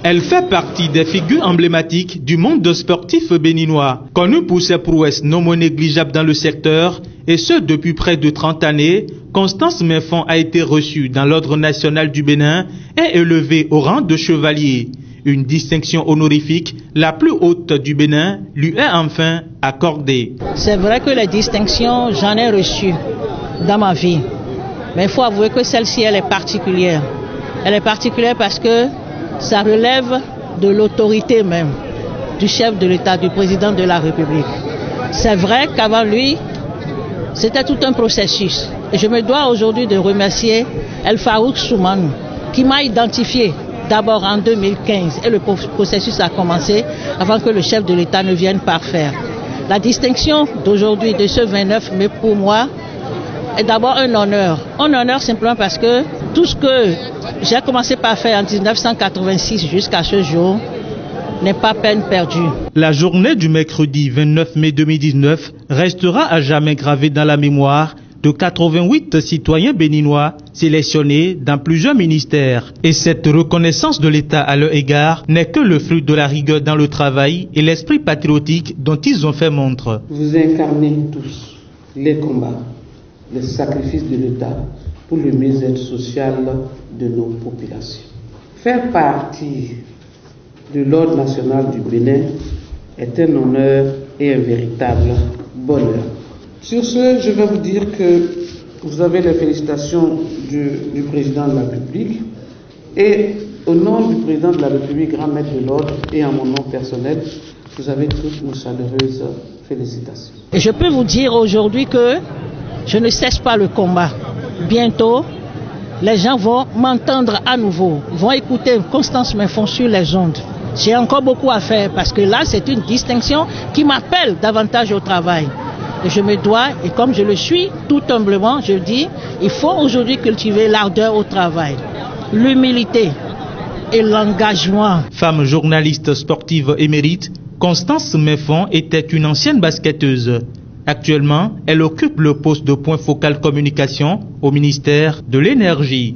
Elle fait partie des figures emblématiques du monde sportif béninois. Connue pour ses prouesses non négligeables dans le secteur, et ce depuis près de 30 années, Constance Menfon a été reçue dans l'Ordre national du Bénin et élevée au rang de chevalier. Une distinction honorifique, la plus haute du Bénin, lui est enfin accordée. C'est vrai que les distinctions, j'en ai reçues dans ma vie. Mais il faut avouer que celle-ci, elle est particulière. Elle est particulière parce que ça relève de l'autorité même du chef de l'État, du président de la République. C'est vrai qu'avant lui, c'était tout un processus. Et je me dois aujourd'hui de remercier El Farouk Souman, qui m'a identifié d'abord en 2015. Et le processus a commencé avant que le chef de l'État ne vienne parfaire. La distinction d'aujourd'hui, de ce 29 mai, pour moi, est d'abord un honneur. Un honneur simplement parce que tout ce que j'ai commencé par faire en 1986 jusqu'à ce jour n'est pas peine perdue. La journée du mercredi 29 mai 2019 restera à jamais gravée dans la mémoire de 88 citoyens béninois sélectionnés dans plusieurs ministères. Et cette reconnaissance de l'État à leur égard n'est que le fruit de la rigueur dans le travail et l'esprit patriotique dont ils ont fait montre. Vous incarnez tous les combats, les sacrifices de l'État pour le mieux-être social de nos populations. Faire partie de l'Ordre national du Bénin est un honneur et un véritable bonheur. Sur ce, je vais vous dire que vous avez les félicitations du président de la République et au nom du président de la République, grand maître de l'ordre, et en mon nom personnel, vous avez toutes nos chaleureuses félicitations. Et je peux vous dire aujourd'hui que je ne cesse pas le combat. Bientôt, les gens vont m'entendre à nouveau, vont écouter Constance Menfon sur les ondes. J'ai encore beaucoup à faire parce que là, c'est une distinction qui m'appelle davantage au travail. Et je me dois, et comme je le suis, tout humblement, je dis, il faut aujourd'hui cultiver l'ardeur au travail, l'humilité et l'engagement. Femme journaliste sportive émérite, Constance Menfon était une ancienne basketteuse. Actuellement, elle occupe le poste de point focal communication au ministère de l'Énergie.